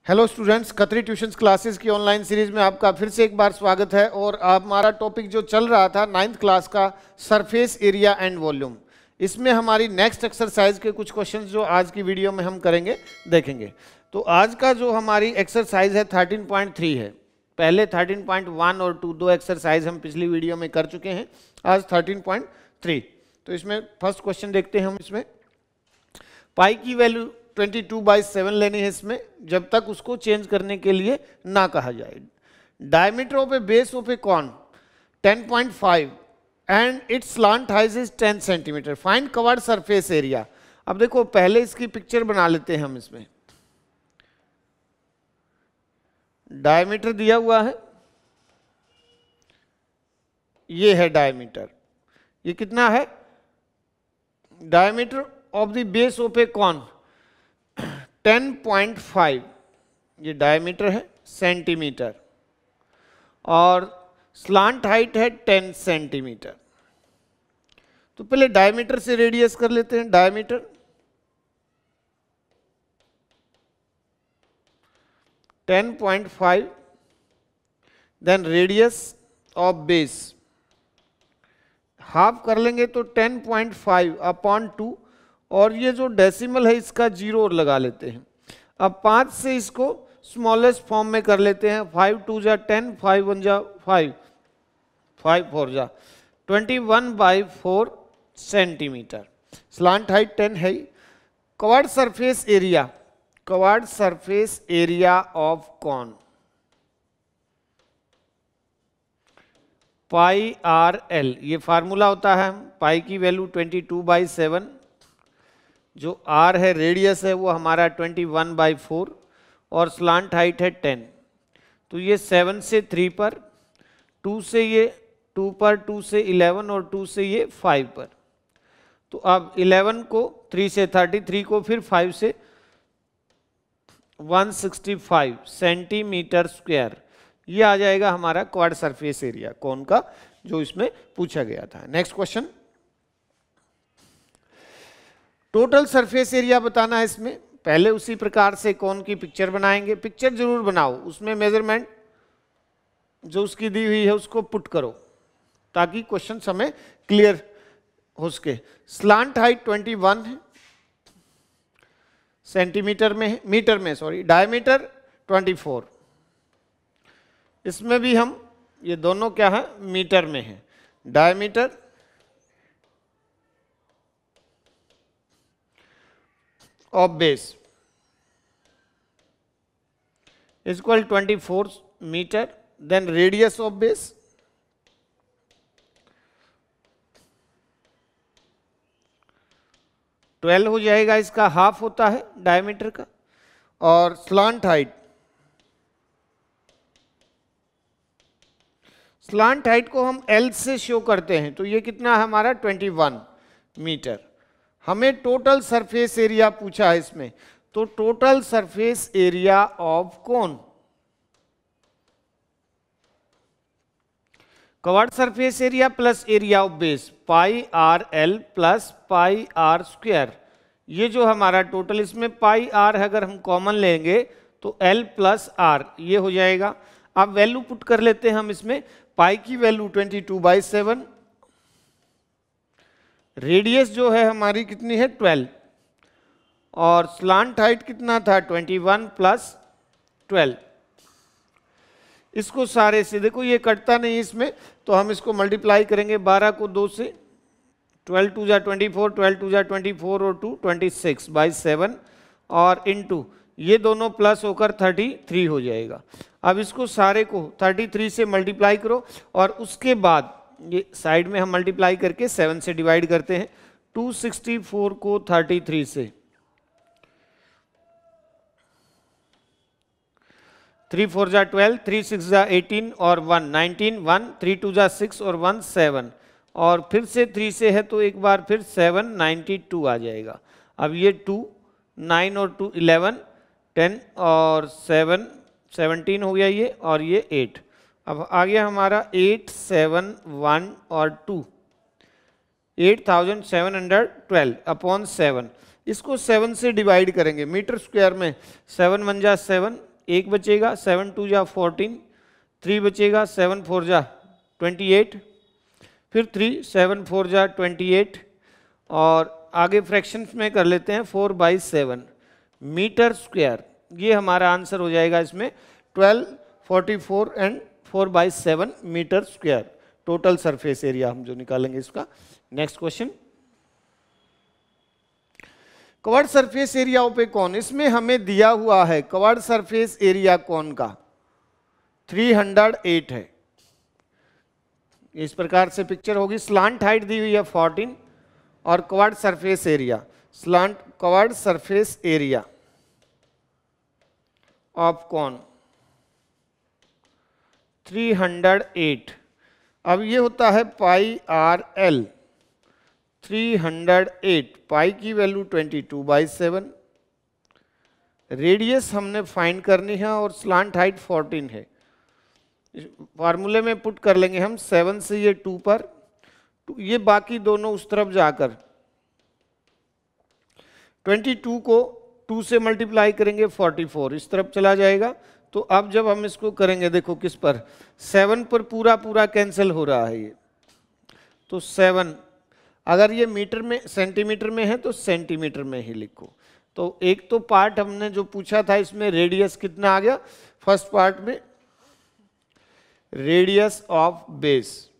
Hello students, Khatri tuitions classes की online series में आपका फिर से एक बार स्वागत है। और हमारा टॉपिक जो चल रहा था 9th क्लास का सरफेस एरिया एंड वॉल्यूम, इसमें हमारी नेक्स्ट एक्सरसाइज के कुछ क्वेश्चंस जो आज की वीडियो में हम करेंगे देखेंगे। तो आज का जो हमारी एक्सरसाइज है 13.3 है। पहले 13.1 और 2 दो एक्सरसाइज हम पिछली वीडियो में कर चुके हैं, आज 13.3। तो इसमें फर्स्ट क्वेश्चन देखते हैं हम। इसमें पाई की वैल्यू 22/7 लेनी है इसमें, जब तक उसको चेंज करने के लिए ना कहा जाए। Diameter of a base of a cone 10.5 एंड its slant height is 10 centimetre. Find curved surface area. अब देखो, पहले इसकी पिक्चर बना लेते हैं हम। इसमें डायमीटर दिया हुआ है, ये है डायमीटर। ये कितना है? Diameter of the base of a cone 10.5, ये डायमीटर है सेंटीमीटर, और स्लांट हाइट है 10 सेंटीमीटर। तो पहले डायमीटर से रेडियस कर लेते हैं। Diameter 10.5, then radius of base half कर लेंगे तो 10.5/2, और ये जो डेसिमल है इसका 0 और लगा लेते हैं। अब 5 से इसको स्मॉलेस्ट फॉर्म में कर लेते हैं। 5 2 जा 10, 5 1 जा 5, 5 4 जा 21/4 सेंटीमीटर। स्लांट हाइट 10 है। Covered surface area, covered surface area of cone pi R L, ये फार्मूला होता है। पाई की वैल्यू 22/7, जो आर है रेडियस है वो हमारा 21/4, और स्लांट हाइट है 10। तो ये 7 से 3 पर, 2 से ये 2 पर, 2 से 11 और 2 से ये 5 पर। तो अब 11 को 3 से 33 को फिर 5 से 165 सेंटीमीटर स्क्वायर। ये आ जाएगा हमारा क्वाड सरफेस एरिया कौन का, जो इसमें पूछा गया था। Next question, total surface area बताना है इसमें। पहले उसी प्रकार से कौन की पिक्चर बनाएंगे। पिक्चर जरूर बनाओ, उसमें मेजरमेंट जो उसकी दी हुई है उसको पुट करो, ताकि क्वेश्चन हमें क्लियर हो सके। स्लांट हाइट 21 है सेंटीमीटर में है, मीटर में सॉरी। डायमीटर 24, इसमें भी हम ये दोनों क्या है, मीटर में है। Diameter of base is equal 24 metre, then radius of base 12 हो जाएगा, इसका हाफ होता है डायमीटर का। और स्लांट हाइट, स्लांट हाइट को हम L से शो करते हैं, तो ये कितना है हमारा 21 मीटर। हमें टोटल सरफेस एरिया पूछा है इसमें, तो total surface area of cone covered surface area plus area of base pi R L plus pi R square. ये जो हमारा टोटल, इसमें पाई आर है, अगर हम कॉमन लेंगे तो एल प्लस आर ये हो जाएगा। अब वैल्यू पुट कर लेते हैं हम इसमें। पाई की वैल्यू 22/7, रेडियस जो है हमारी कितनी है 12, और स्लांट हाइट कितना था 21 + 12। इसको सारे से देखो, ये कटता नहीं इसमें, तो हम इसको मल्टीप्लाई करेंगे 12 को 2 से। 12 2 जा 24, 12 2 जा 24 और 2 26/7, और इनटू ये दोनों प्लस होकर 33 हो जाएगा। अब इसको सारे को 33 से मल्टीप्लाई करो, और उसके बाद ये साइड में हम मल्टीप्लाई करके 7 से डिवाइड करते हैं। 264 को 33 से, 3 4 जा 12, 3 6 जा 18 और 1 19, 1 3 2 जा 6 और 1 7, और फिर से 3 से है तो एक बार फिर 7 92 आ जाएगा। अब ये 2 9 और 2 11, 10 और 7 17 हो गया ये, और ये 8। अब आ गया हमारा 8 7 1 और 2, 8712/7। इसको 7 से डिवाइड करेंगे मीटर स्क्वायर में। 7 1 जा 7, एक बचेगा, 7 2 जा 14, 3 बचेगा, 7 4 जा 28, फिर 3 7 4 जा 28, और आगे फ्रैक्शंस में कर लेते हैं 4/7 मीटर स्क्वायर। ये हमारा आंसर हो जाएगा इसमें 12, 44 and 4/7 metre square total surface area हम जो निकालेंगे इसका। Next question, covered surface area of a cone, इसमें हमें दिया हुआ है कवर्ड सरफेस एरिया कॉन का 308 है। इस प्रकार से पिक्चर होगी, स्लांट हाइट दी हुई है 14 और covered surface area, slant covered surface area of cone 308। अब ये होता है पाई आर एल, 308 पाई की वैल्यू 22/7, रेडियस हमने फाइंड करनी है और स्लांट हाइट 14 है। फार्मूले में पुट कर लेंगे हम 7 से ये 2 पर, ये बाकी दोनों उस तरफ जाकर 22 को 2 से मल्टीप्लाई करेंगे 44 इस तरफ चला जाएगा। तो अब जब हम इसको करेंगे, देखो किस पर, 7 पर पूरा पूरा कैंसिल हो रहा है ये, तो 7 अगर ये मीटर में सेंटीमीटर में है तो सेंटीमीटर में ही लिखो। तो एक तो पार्ट हमने जो पूछा था इसमें रेडियस कितना आ गया, फर्स्ट पार्ट में रेडियस ऑफ बेस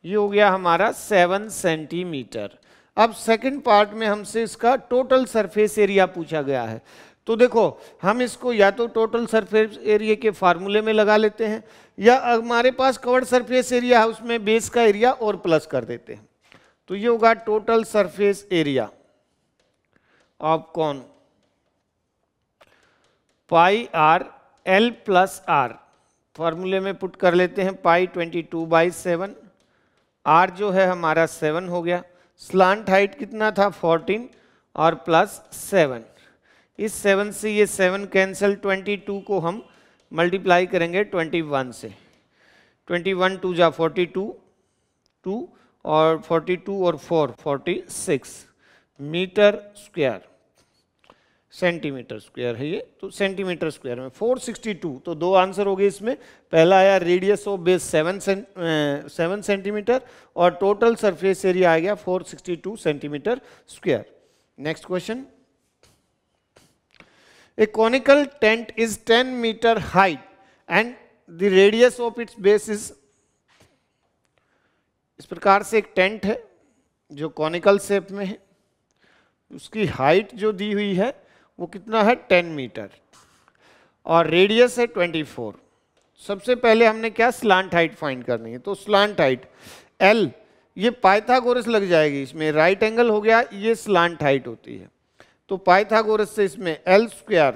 ये हो गया हमारा 7 सेंटीमीटर। अब सेकंड पार्ट में हमसे इसका टोटल सरफेस एरिया पूछा गया है। तो देखो हम इसको या तो टोटल सरफेस एरिया के फार्मूले में लगा लेते हैं, या हमारे पास कवर्ड सरफेस एरिया है उसमें बेस का एरिया और प्लस कर देते हैं। तो ये होगा total surface area of cone pi R L plus R, फार्मूले में पुट कर लेते हैं पाई 22/7, आर जो है हमारा 7 हो गया, स्लांट हाइट कितना था 14 और प्लस 7, इस 7 से ये 7 कैंसिल, 22 को हम मल्टीप्लाई करेंगे 21 से, 21 2 जा 42, 2 और 42 और 4 46 मीटर स्क्वायर, सेंटीमीटर स्क्वायर है ये, तो सेंटीमीटर स्क्वायर में 462। तो दो आंसर हो गए इसमें, पहला आया रेडियस ऑफ बेस 7 सेंटीमीटर और टोटल सरफेस एरिया आ गया 462 centimetre square. Next question, a conical tent is 10 metre height and the radius of its base is, इस प्रकार से एक टेंट है जो कॉनिकल शेप में है, उसकी हाइट जो दी हुई है वो कितना है 10 मीटर और रेडियस है 24। सबसे पहले हमने क्या स्लांट हाइट फाइंड करनी है, तो स्लांट हाइट L, ये पाइथागोरस लग जाएगी इसमें, राइट एंगल हो गया, ये स्लांट हाइट होती है। तो पाइथागोरस से इसमें L square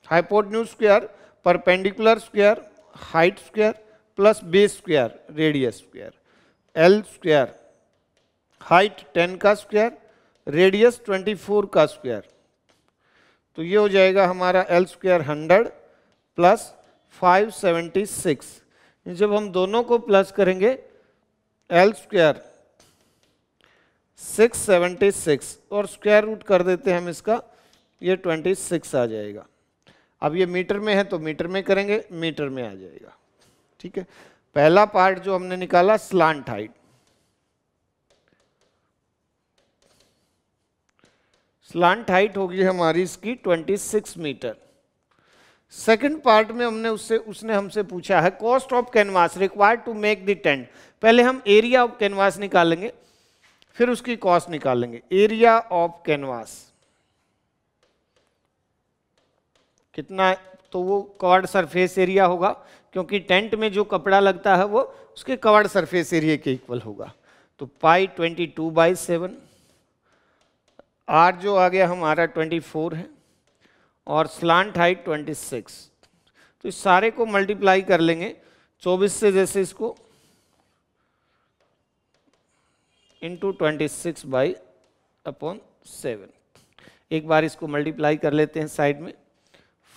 hypotenuse square perpendicular square height square plus base square radius square, L square height 10 का स्क्वायर रेडियस 24 का स्क्वायर, तो ये हो जाएगा हमारा L स्क्वायर 100 प्लस 576। जब हम दोनों को प्लस करेंगे L स्क्वायर 676 और स्क्वायर रूट कर देते हैं हम इसका, ये 26 आ जाएगा। अब ये मीटर में है तो मीटर में करेंगे, मीटर में आ जाएगा। ठीक है, पहला पार्ट जो हमने निकाला स्लांट हाइट, स्लांट हाइट होगी हमारी इसकी 26 मीटर। सेकंड पार्ट में उसने हमसे पूछा है cost of canvas required to make the tent. पहले हम एरिया ऑफ कैनवास निकालेंगे फिर उसकी कॉस्ट निकालेंगे। एरिया ऑफ कैनवास कितना है, तो वो कवर्ड सरफेस एरिया होगा, क्योंकि टेंट में जो कपड़ा लगता है वो उसके कवर्ड सरफेस एरिया के इक्वल होगा। तो पाई 22/7, आर जो आ गया हमारा 24 है और स्लांट हाइट 26। तो इस सारे को मल्टीप्लाई कर लेंगे 24 से, जैसे इसको इंटू 26/7। एक बार इसको मल्टीप्लाई कर लेते हैं साइड में,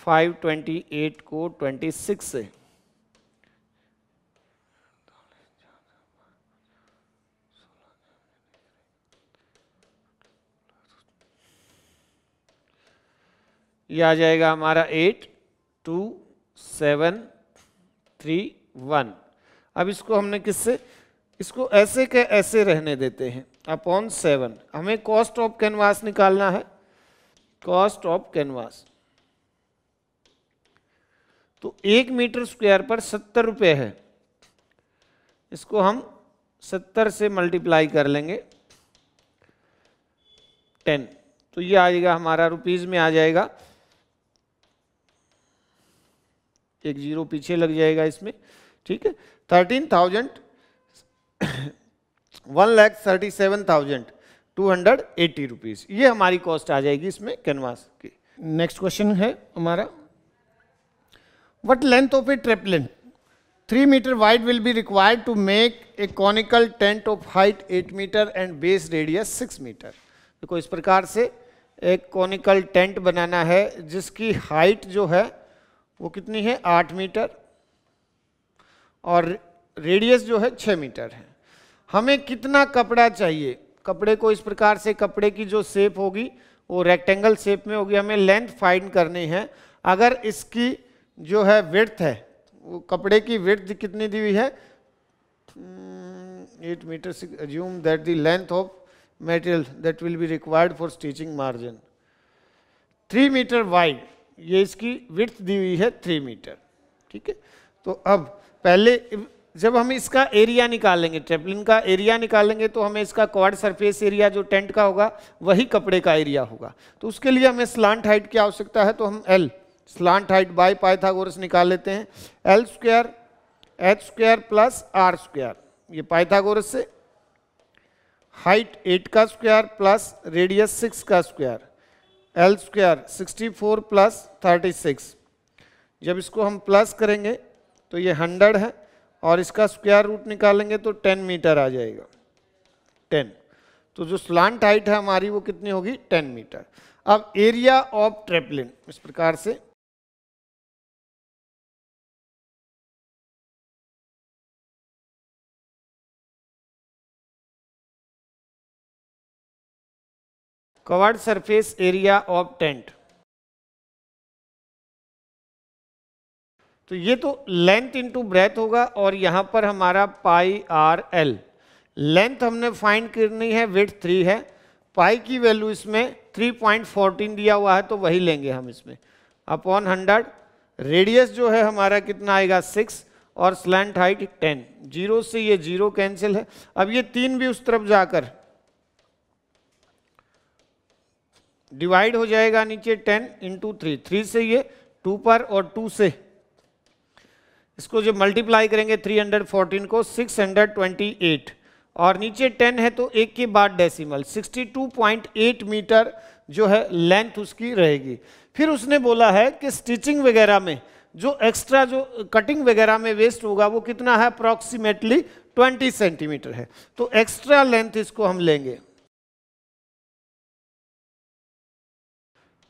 528 को 26 से ये आ जाएगा हमारा 8 2 7 3 1। अब इसको हमने किससे, इसको ऐसे के ऐसे रहने देते हैं अपॉन 7। हमें कॉस्ट ऑफ कैनवास निकालना है, कॉस्ट ऑफ कैनवास। तो 1 मीटर स्क्वायर पर 70 रुपये है, इसको हम 70 से मल्टीप्लाई कर लेंगे 10, तो ये आएगा हमारा रुपीज में आ जाएगा, एक जीरो पीछे लग जाएगा इसमें, ठीक है। 13,000 1,37,280 रुपीज, ये हमारी कॉस्ट आ जाएगी इसमें कैनवास की। नेक्स्ट क्वेश्चन है हमारा, what length of a tarpaulin 3 metre wide will be required to make a conical tent of height 8 metre and base radius 6 metre. देखो इस प्रकार से एक कॉनिकल टेंट बनाना है जिसकी हाइट जो है वो कितनी है 8 मीटर और रेडियस जो है 6 मीटर है। हमें कितना कपड़ा चाहिए, कपड़े को इस प्रकार से, कपड़े की जो शेप होगी वो रेक्टेंगल शेप में होगी, हमें लेंथ फाइंड करनी है। अगर इसकी जो है विड्थ है, वो कपड़े की विड्थ कितनी दी हुई है 8 metre, assume that the length of material that will be required for stitching margin 3 metre wide, ये इसकी विड्थ दी हुई है 3 मीटर, ठीक है। तो अब पहले जब हम इसका एरिया निकालेंगे, ट्रेपलिन का एरिया निकालेंगे, तो हमें इसका क्वाड सरफेस एरिया जो टेंट का होगा वही कपड़े का एरिया होगा। तो उसके लिए हमें स्लांट हाइट की आवश्यकता है, तो हम L slant height by Pythagoras निकाल लेते हैं। L square H square plus R square, ये पाइथागोरस से, हाइट 8 का स्क्वायर प्लस रेडियस 6 का स्क्वायर, एल स्क्वायर 64 प्लस 36। जब इसको हम प्लस करेंगे तो ये 100 है और इसका स्क्वायर रूट निकालेंगे तो 10 मीटर आ जाएगा 10। तो जो स्लांट हाइट है हमारी वो कितनी होगी 10 मीटर। अब एरिया ऑफ ट्रेपलिन इस प्रकार से, covered surface area of tent, तो ये तो लेंथ इनटू ब्रेथ होगा और यहां पर हमारा पाई आर एल। लेंथ हमने फाइंड करनी है, विड्थ 3 है, पाई की वैल्यू इसमें 3.14 दिया हुआ है तो वही लेंगे हम इसमें अपॉन 100। रेडियस जो है हमारा कितना आएगा 6 और स्लैंट हाइट 10, जीरो से ये जीरो कैंसिल है। अब ये 3 भी उस तरफ जाकर डिवाइड हो जाएगा नीचे 10 इंटू 3 से ये 2 पर और 2 से इसको जब मल्टीप्लाई करेंगे 314 को 628 और नीचे 10 है तो एक के बाद डेसिमल 62.8 मीटर जो है लेंथ उसकी रहेगी। फिर उसने बोला है कि स्टिचिंग वगैरह में जो एक्स्ट्रा जो कटिंग वगैरह में वेस्ट होगा वो कितना है, अप्रॉक्सीमेटली 20 सेंटीमीटर है। तो एक्स्ट्रा लेंथ इसको हम लेंगे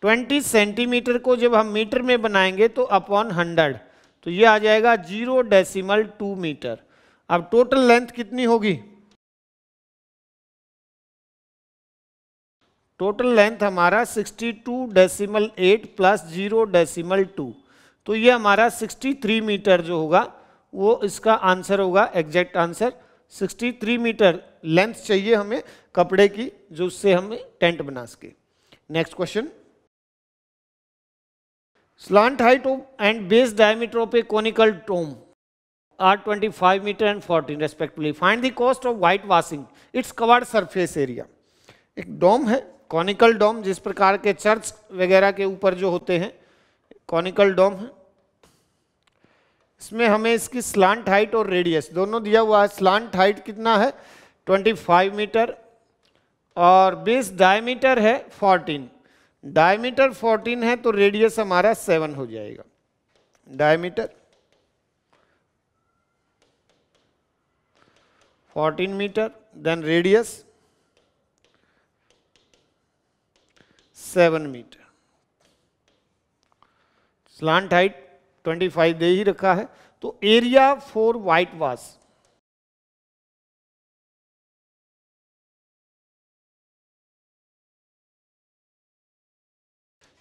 20 सेंटीमीटर को जब हम मीटर में बनाएंगे तो अपॉन 100, तो ये आ जाएगा 0.2 मीटर। अब टोटल लेंथ कितनी होगी, टोटल लेंथ हमारा 62.8 प्लस 0.2, तो ये हमारा 63 मीटर जो होगा वो इसका आंसर होगा, एग्जैक्ट आंसर 63 मीटर लेंथ चाहिए हमें कपड़े की, जो उससे हमें टेंट बना सके। Next question, slant height and base diameter of a conical dome are 25 meter and 14 respectively. Find the cost of whitewashing its covered surface area. एक डोम है, कॉनिकल डोम, जिस प्रकार के चर्च वगैरह के ऊपर जो होते हैं कॉनिकल डोम है, इसमें हमें इसकी स्लांट हाइट और रेडियस दोनों दिया हुआ है। स्लांट हाइट कितना है 25 मीटर और बेस डायमीटर है 14, डायमीटर 14 है तो रेडियस हमारा 7 हो जाएगा। Diameter 14 metre then radius 7 metre. Slant height 25 दे ही रखा है, तो एरिया फॉर व्हाइट वॉश,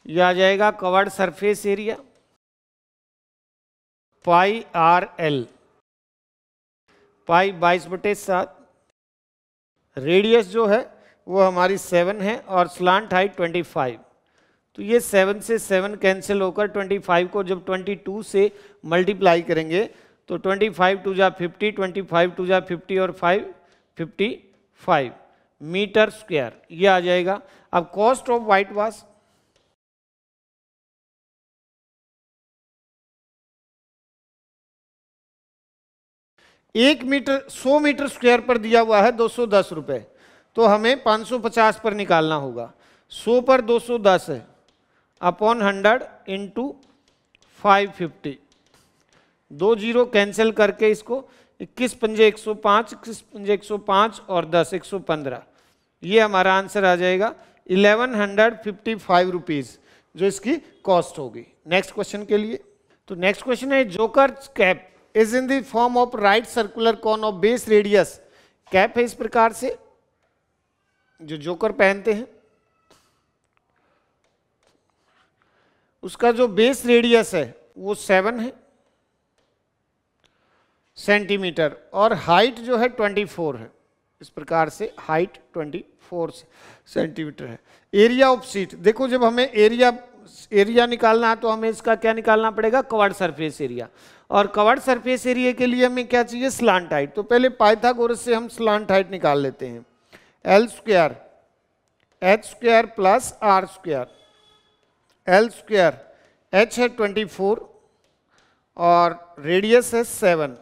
ये आ जाएगा covered surface area pi R L, pi 22/7, radius जो है वो हमारी 7 है और स्लांट हाइट 25। तो ये 7 से 7 कैंसिल होकर 25 को जब 22 से मल्टीप्लाई करेंगे तो 25 टू जा 50, 25 टू जा 50 और 5 55 मीटर स्क्वायर ये आ जाएगा। अब कॉस्ट ऑफ व्हाइट वाश, एक मीटर 100 मीटर स्क्वायर पर दिया हुआ है 210 रुपए, तो हमें 550 पर निकालना होगा। 100 पर 210 है अपॉन 100 इंटू 550, 2 जीरो कैंसिल करके इसको 21 पंजे 105, 21 पंजे 105 और 10 115, ये हमारा आंसर आ जाएगा 1155 रुपीज जो इसकी कॉस्ट होगी। नेक्स्ट क्वेश्चन के लिए, तो नेक्स्ट क्वेश्चन है joker cap is in the form of right circular cone of base radius. Cap है इस प्रकार से जो जोकर पहनते हैं, उसका जो बेस रेडियस है वो 7 है सेंटीमीटर और हाइट जो है 24 है। इस प्रकार से हाइट 24 सेंटीमीटर है। एरिया ऑफ शीट, देखो जब हमें एरिया निकालना है तो हमें इसका क्या निकालना पड़ेगा, कवर्ड सरफेस एरिया, और कवर्ड सरफेस एरिया के लिए हमें क्या चाहिए, स्लांट हाइट। तो पहले पाइथागोरस से हम स्लांट हाइट निकाल लेते हैं, L square H square plus R square, L square H है 24 और रेडियस है 7,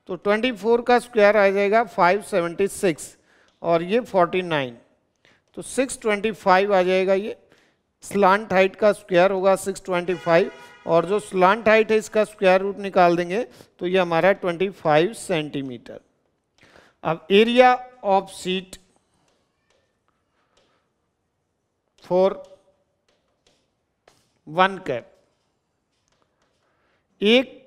तो 24 का स्क्वायर आ जाएगा 576 और ये 49, तो 625 आ जाएगा। ये स्लांट हाइट का स्क्वायर होगा 625 और जो स्लांट हाइट है इसका स्क्वायर रूट निकाल देंगे तो ये हमारा 25 सेंटीमीटर। अब area of sheet for 1 cap, एक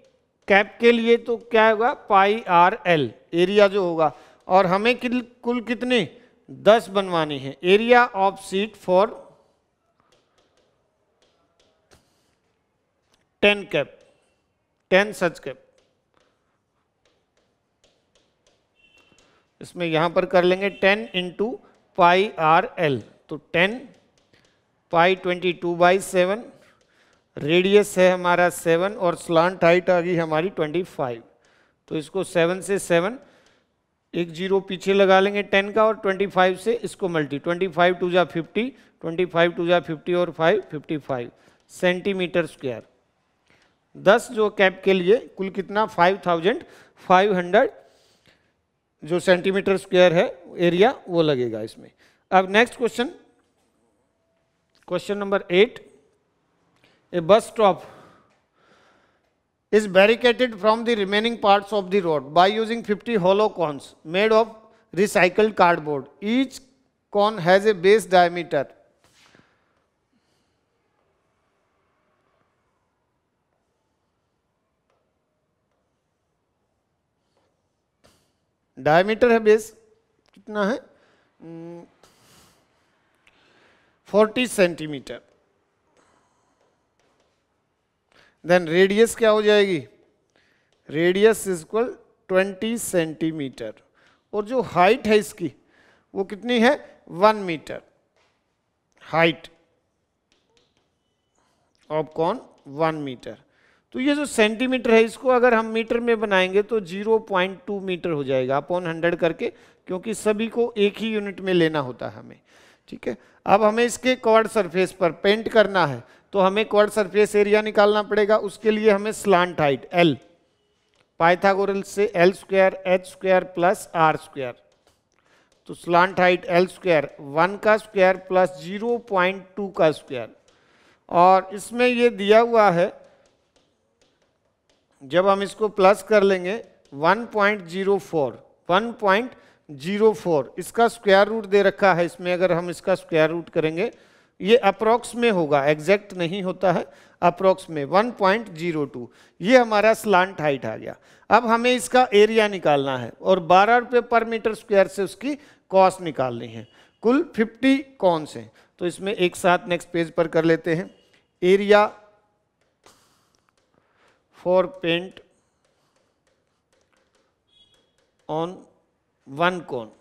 कैप के लिए तो क्या होगा पाई आर एल एरिया जो होगा, और हमें कुल कितने 10 बनवानी है। Area of sheet for 10 cap, 10 such cap, इसमें यहां पर कर लेंगे 10 इंटू पाई आर एल, तो 10 पाई 22/7, रेडियस है हमारा 7 और स्लांट हाइट आ गई हमारी 25, तो इसको 7 से 7 एक जीरो पीछे लगा लेंगे 10 का और 25 से इसको मल्टी, 25 टू जा 50, 25 टू जा 50 और 5 55 सेंटीमीटर स्क्वायर। 10 जो कैप के लिए कुल कितना 5500 जो सेंटीमीटर स्क्वायर है एरिया वो लगेगा इसमें। अब next question, question number 8, a bus stop is barricaded from the remaining parts of the road by using 50 hollow cones made of recycled cardboard. Each cone has a base diameter diameter है base कितना है 40 centimetre. Then radius क्या हो जाएगी, radius is equal 20 centimetre, और जो height है इसकी वो कितनी है 1 metre, height of cone 1 metre. तो ये जो सेंटीमीटर है इसको अगर हम मीटर में बनाएंगे तो 0.2 मीटर हो जाएगा अपॉन 100 करके, क्योंकि सभी को एक ही यूनिट में लेना होता है हमें। ठीक है, अब हमें इसके कवर्ड सरफेस पर पेंट करना है तो हमें कवर्ड सरफेस एरिया निकालना पड़ेगा। उसके लिए हमें स्लांट हाइट L, पाइथागोरस से L square H square plus R square, तो स्लांट हाइट L स्क्वायर 1 का स्क्वायर प्लस 0.2 का स्क्वायर, और इसमें ये दिया हुआ है जब हम इसको प्लस कर लेंगे 1.04 इसका स्क्वायर रूट दे रखा है इसमें, अगर हम इसका स्क्वायर रूट करेंगे ये अप्रोक्स में होगा, एग्जैक्ट नहीं होता है, अप्रोक्स में 1.02, ये हमारा स्लांट हाइट आ गया। अब हमें इसका एरिया निकालना है और 12 रुपये पर मीटर स्क्वायर से उसकी कॉस्ट निकालनी है। कुल 50 कॉन्स हैं तो इसमें एक साथ नेक्स्ट पेज पर कर लेते हैं। Area for paint on one cone,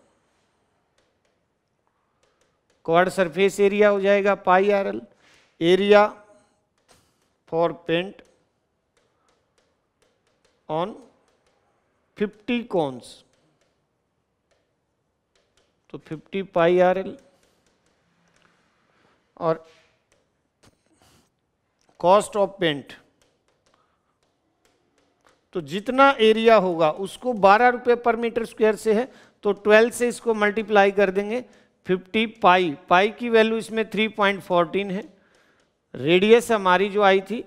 curved surface area हो जाएगा pi R L. Area for paint on 50 cones, तो 50 पाई आर एल। और कॉस्ट ऑफ पेंट, तो जितना एरिया होगा उसको 12 रुपये पर मीटर स्क्वायर से है, तो 12 से इसको मल्टीप्लाई कर देंगे। 50 पाई, पाई की वैल्यू इसमें 3.14 है। रेडियस हमारी जो आई थी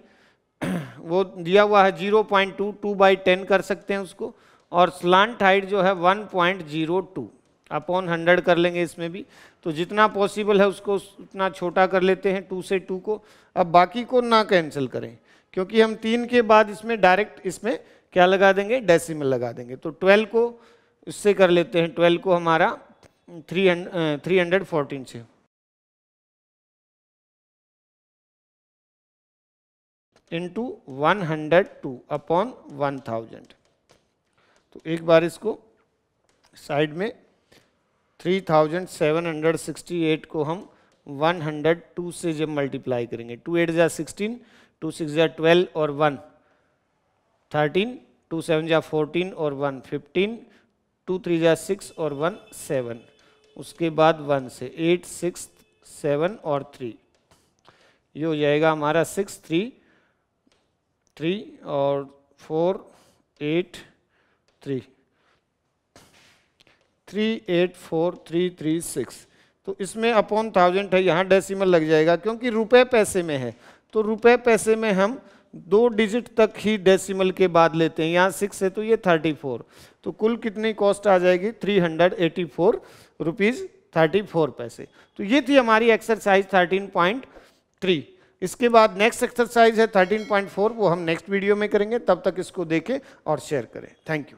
वो दिया हुआ है 0.2, 2/10 कर सकते हैं उसको। और स्लांट हाइट जो है 1.02 अपॉन 100 कर लेंगे इसमें भी। तो जितना पॉसिबल है उसको उतना छोटा कर लेते हैं 2 से 2 को। अब बाकी को ना कैंसिल करें, क्योंकि हम 3 के बाद इसमें डायरेक्ट इसमें क्या लगा देंगे, डेसिमल लगा देंगे। तो 12 को इससे कर लेते हैं, 12 को हमारा 314 से इंटू 102 अपॉन 1000। तो एक बार इसको साइड में 3768 को हम 102 से जब मल्टीप्लाई करेंगे, 2 8 जा 16, 2 6 जा 12 और 1 13, 2 7 जा 14 और 1 15, 2 3 जा 6 और 1 7, उसके बाद 1 से 8 6 7 और 3, ये हो जाएगा हमारा 6 3 3 और 4 8 3 384336। तो इसमें अपॉन 1000 है, यहाँ डेसिमल लग जाएगा क्योंकि रुपए पैसे में है। तो रुपए पैसे में हम 2 डिजिट तक ही डेसिमल के बाद लेते हैं। यहाँ 6 है तो ये 34। तो कुल कितनी कॉस्ट आ जाएगी, 384 रुपीज़ 34 पैसे। तो ये थी हमारी एक्सरसाइज 13.3। इसके बाद नेक्स्ट एक्सरसाइज है 13.4, वो हम नेक्स्ट वीडियो में करेंगे। तब तक इसको देखें और शेयर करें। Thank you.